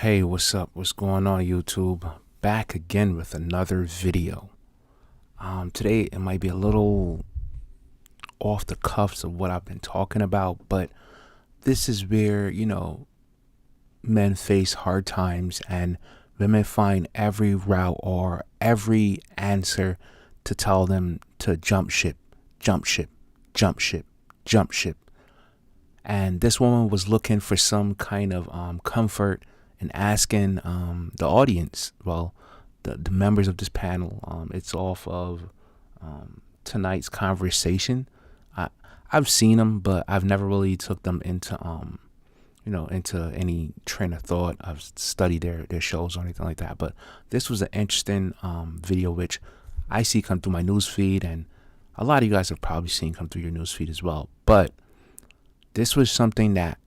Hey, what's up? What's going on, YouTube? Back again with another video. Today it might be a little off the cuffs of what I've been talking about, but this is where, men face hard times and women find every route or every answer to tell them to jump ship, jump ship, jump ship, jump ship. And this woman was looking for some kind of comfort and asking the audience, well, the members of this panel, it's off of tonight's conversation. I, I've seen them, but I've never really took them into, into any train of thought. I've studied their shows or anything like that. But this was an interesting video, which I see come through my news feed, and a lot of you guys have probably seen come through your news feed as well. But this was something that,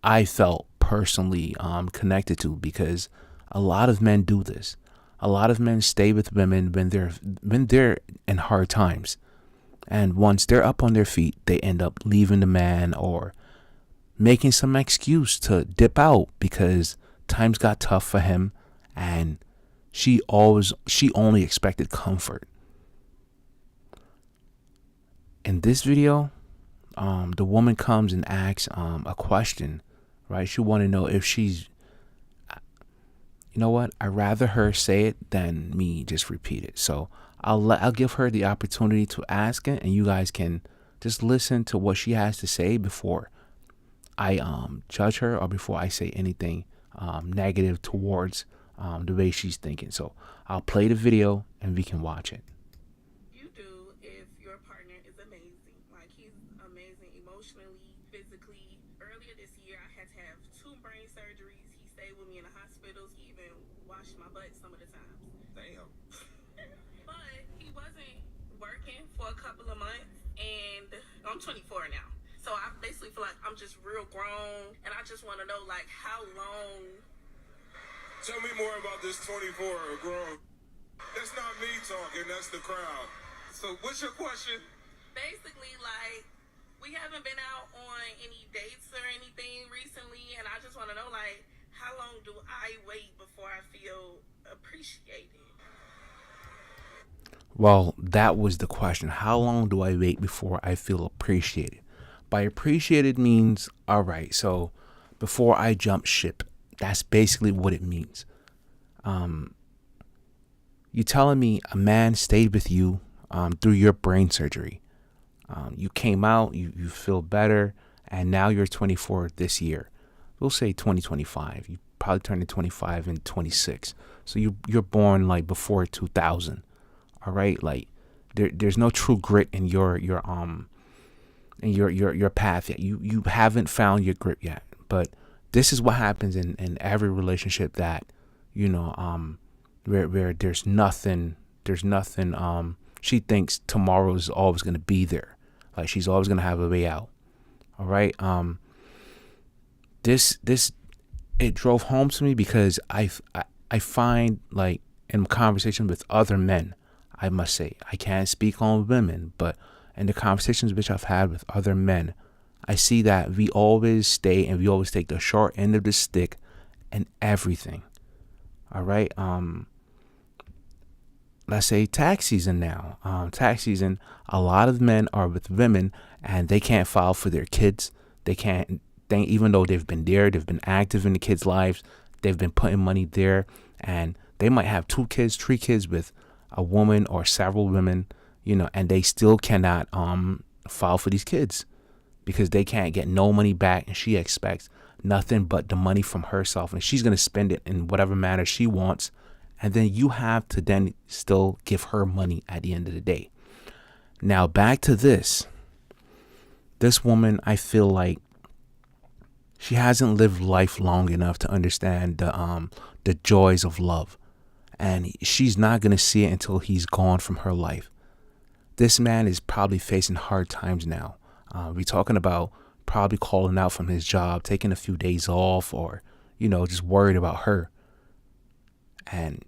I felt personally connected to, because a lot of men do this. A lot of men stay with women when they're in hard times. And once they're up on their feet, they end up leaving the man or making some excuse to dip out because times got tough for him, and she only expected comfort. In this video, the woman comes and asks a question, right? She want to know if she's, you know what? I'd rather her say it than me just repeat it. So I'll give her the opportunity to ask it, and you guys can just listen to what she has to say before I judge her or before I say anything negative towards the way she's thinking. So I'll play the video and we can watch it. You do if your partner is amazing. Like, he's amazing emotionally, physically. Earlier this year, I had to have 2 brain surgeries. He stayed with me in the hospitals. He even washed my butt some of the times. Damn. But he wasn't working for a couple of months, and I'm 24 now. So I basically feel like I'm just real grown, and I just want to know, like, how long. Tell me more about this 24 grown. That's not me talking, that's the crowd. So what's your question? Basically, like, we haven't been out on any dates or anything recently, and I just want to know, like, how long do I wait before I feel appreciated? Well, that was the question. How long do I wait before I feel appreciated? By appreciated means, all right, so before I jump ship, that's basically what it means. You telling me a man stayed with you through your brain surgery. You came out, you feel better, and now you're 24 this year. We'll say 2025. You probably turned 25 in 26. So you're born like before 2000. All right, like there's no true grit in your path yet. You haven't found your grip yet. But this is what happens in every relationship that, where there's nothing, she thinks tomorrow is always going to be there. Like, she's always going to have a way out. All right. This it drove home to me because I find, like, in conversation with other men, I must say, I can't speak on women, but in the conversations which I've had with other men, I see that we always stay and we always take the short end of the stick and everything. All right. Let's say tax season now. Tax season, a lot of men are with women and they can't file for their kids. Even though they've been there, they've been active in the kids' lives, they've been putting money there, and they might have 2 kids, 3 kids with a woman or several women, and they still cannot file for these kids because they can't get no money back, and she expects nothing but the money from herself, and she's going to spend it in whatever manner she wants, and then you have to then still give her money at the end of the day. Now back to this woman, I feel like she hasn't lived life long enough to understand the joys of love, and she's not going to see it until he's gone from her life. This man is probably facing hard times now. We're talking about probably calling out from his job, taking a few days off, or, just worried about her. And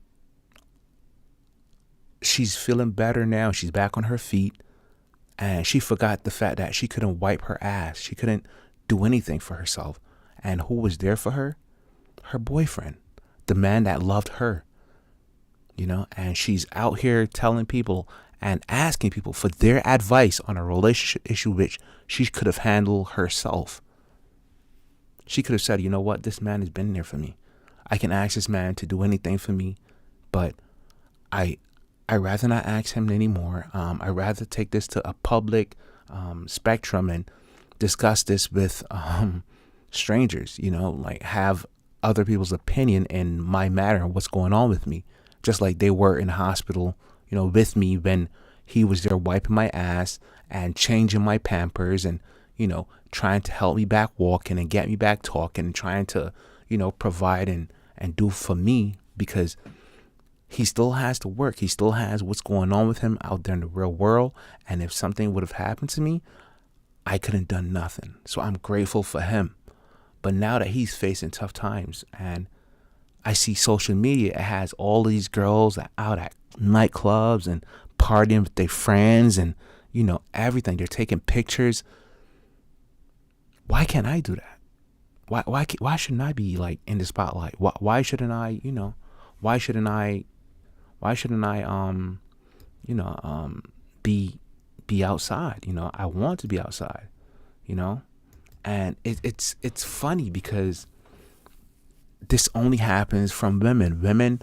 she's feeling better now. She's back on her feet. And she forgot the fact that she couldn't wipe her ass. She couldn't do anything for herself. And who was there for her? her boyfriend, the man that loved her, and she's out here telling people and asking people for their advice on a relationship issue which she could have handled herself. She could have said, you know what, this man has been there for me. I can ask this man to do anything for me, but I rather not ask him anymore. I rather take this to a public spectrum and discuss this with strangers, like have other people's opinion in my matter and what's going on with me. Just like they were in the hospital, with me when he was there wiping my ass and changing my Pampers and, trying to help me back walking and get me back talking and trying to, provide and do for me, because he still has to work. He still has what's going on with him out there in the real world. And if something would have happened to me, I couldn't have done nothing. So I'm grateful for him. But now that he's facing tough times and I see social media, it has all these girls out at nightclubs and partying with their friends and, everything. They're taking pictures. Why can't I do that? Why shouldn't I be like in the spotlight? Why shouldn't I, why shouldn't I be outside? I want to be outside, and it's funny because this only happens from women. Women,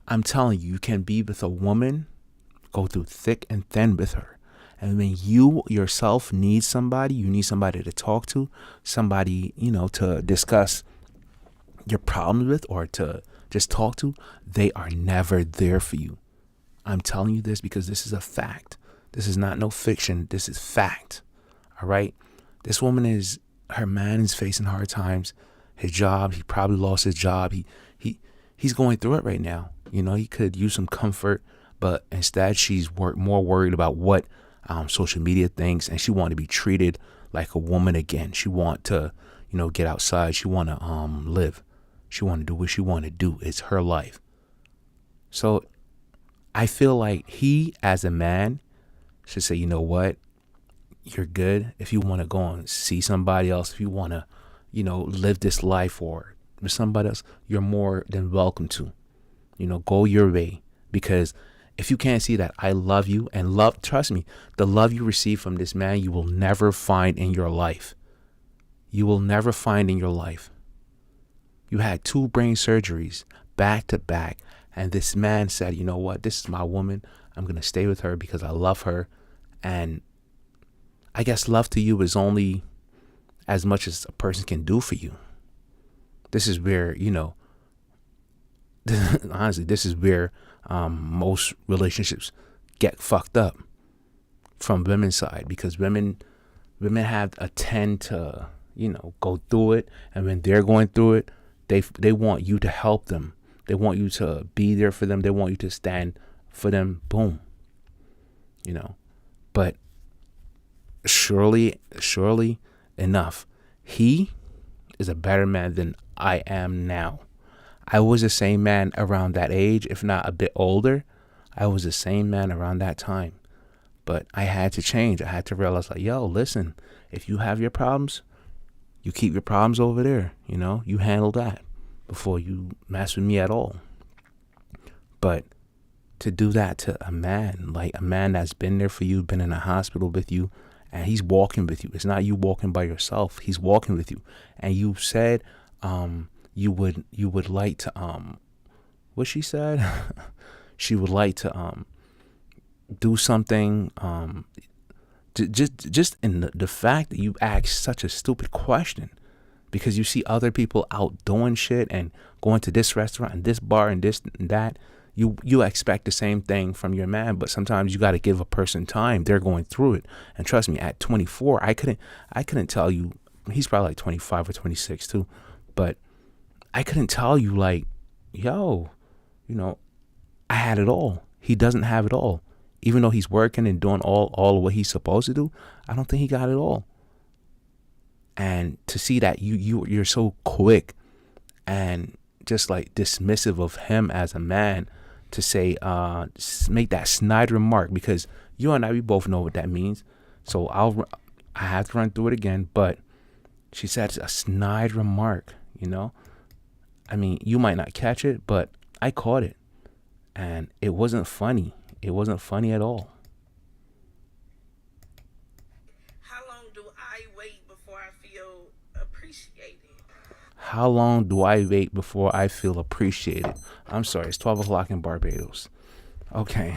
I'm telling you, you can be with a woman, go through thick and thin with her. And when you yourself need somebody, you need somebody to talk to, somebody, to discuss your problems with or to just talk to, they are never there for you. I'm telling you this because this is a fact. This is not no fiction. This is fact. All right. This woman her man is facing hard times. His job, he probably lost his job. He's going through it right now. He could use some comfort, but instead she's more worried about what social media thinks, and she want to be treated like a woman again. She want to, get outside. She want to live. She want to do what she want to do. It's her life. So I feel like he, as a man, should say, you know what? You're good. If you want to go and see somebody else, if you want to, live this life or with somebody else, you're more than welcome to. Go your way. Because if you can't see that I love you and trust me, the love you receive from this man, you will never find in your life. You will never find in your life. You had 2 brain surgeries back to back. And this man said, you know what? This is my woman. I'm going to stay with her because I love her. And I guess love to you is only as much as a person can do for you. This is where, honestly, this is where most relationships get fucked up from women's side, because women have a tend to, go through it. And when they're going through it, they want you to help them. They want you to be there for them. They want you to stand for them. Boom. But surely enough, he is a better man than I am now. I was the same man around that age, if not a bit older. I was the same man around that time. But I had to change. I had to realize, like, yo, listen, if you have your problems, you keep your problems over there. You handle that before you mess with me at all. But to do that to a man, like a man that's been there for you, been in a hospital with you, and he's walking with you. It's not you walking by yourself. He's walking with you. And you said you would like to what she said? She would like to do something just in the fact that you asked such a stupid question, because you see other people out doing shit and going to this restaurant and this bar and this and that. You expect the same thing from your man, but sometimes you got to give a person time. They're going through it. And trust me, at 24, I couldn't tell you. He's probably like 25 or 26 too, but I couldn't tell you, like, yo, I had it all. He doesn't have it all. Even though he's working and doing all of what he's supposed to do, I don't think he got it all. And to see that you're so quick and just like dismissive of him as a man, to say make that snide remark, because you and I, we both know what that means. So I have to run through it again. But she said a snide remark. I mean, you might not catch it, but I caught it. And it wasn't funny. It wasn't funny at all. How long do I wait before I feel appreciated? How long do I wait before I feel appreciated? I'm sorry, it's 12 o'clock in Barbados. Okay.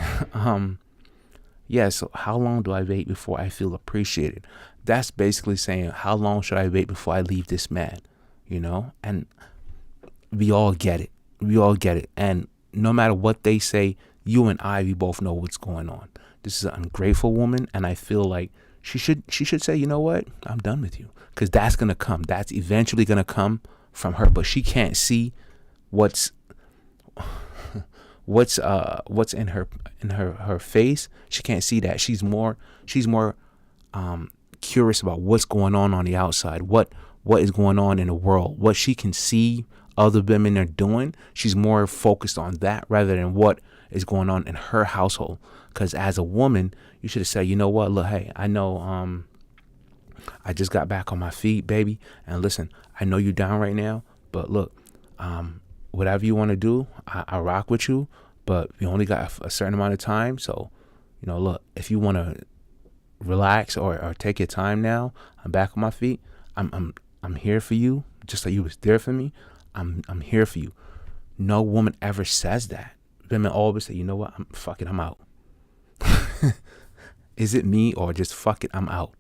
Yeah, so how long do I wait before I feel appreciated? That's basically saying, how long should I wait before I leave this man? You know? And we all get it. We all get it. And no matter what they say, you and I, we both know what's going on. This is an ungrateful woman, and I feel like she should say, you know what? I'm done with you. Because that's gonna come. That's eventually gonna come from her. But she can't see what's what's in her face. She can't see that. She's more curious about what's going on the outside. What is going on in the world? What she can see other women are doing. She's more focused on that rather than what is going on in her household. Because as a woman, you should have said, you know what? Look, hey, I know I just got back on my feet, baby. And listen, I know you're down right now, but look, whatever you want to do, I rock with you, but we only got a certain amount of time. So, you know, look, if you want to relax or take your time now, I'm back on my feet. I'm here for you, just like you was there for me. I'm here for you. No woman ever says that. Women always say, you know what? Fuck it, I'm out. Is it me or just fuck it, I'm out?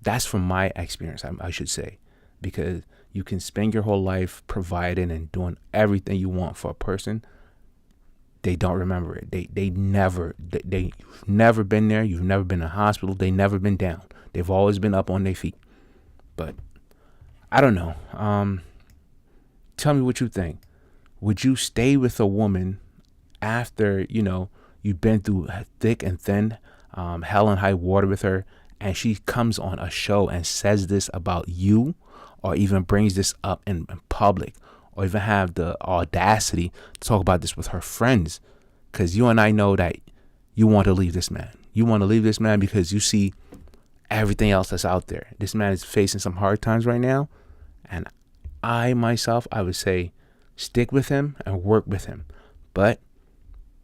That's from my experience, I should say, because you can spend your whole life providing and doing everything you want for a person. They don't remember it. You've never been there. You've never been in a hospital. They never been down. They've always been up on their feet. But I don't know. Tell me what you think. Would you stay with a woman after, you know, you've been through thick and thin, hell and high water with her, and she comes on a show and says this about you, or even brings this up in public, or even have the audacity to talk about this with her friends? Because you and I know that you want to leave this man. You want to leave this man because you see everything else that's out there. This man is facing some hard times right now. And I would say stick with him and work with him. But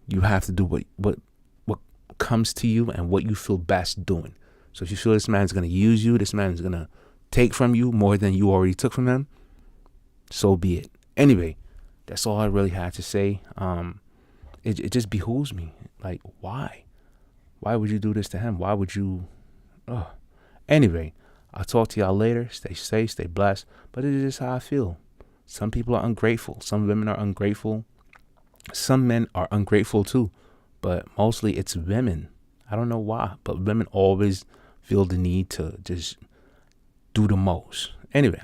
you have to do what comes to you and what you feel best doing. So if you feel this man's going to use you, this man's going to take from you more than you already took from him, so be it. Anyway, that's all I really had to say. It just behooves me. Like, why? Why would you do this to him? Why would you? Anyway, I'll talk to y'all later. Stay safe, stay blessed. But it is just how I feel. Some people are ungrateful. Some women are ungrateful. Some men are ungrateful too. But mostly it's women. I don't know why, but women always feel the need to just do the most. Anyway,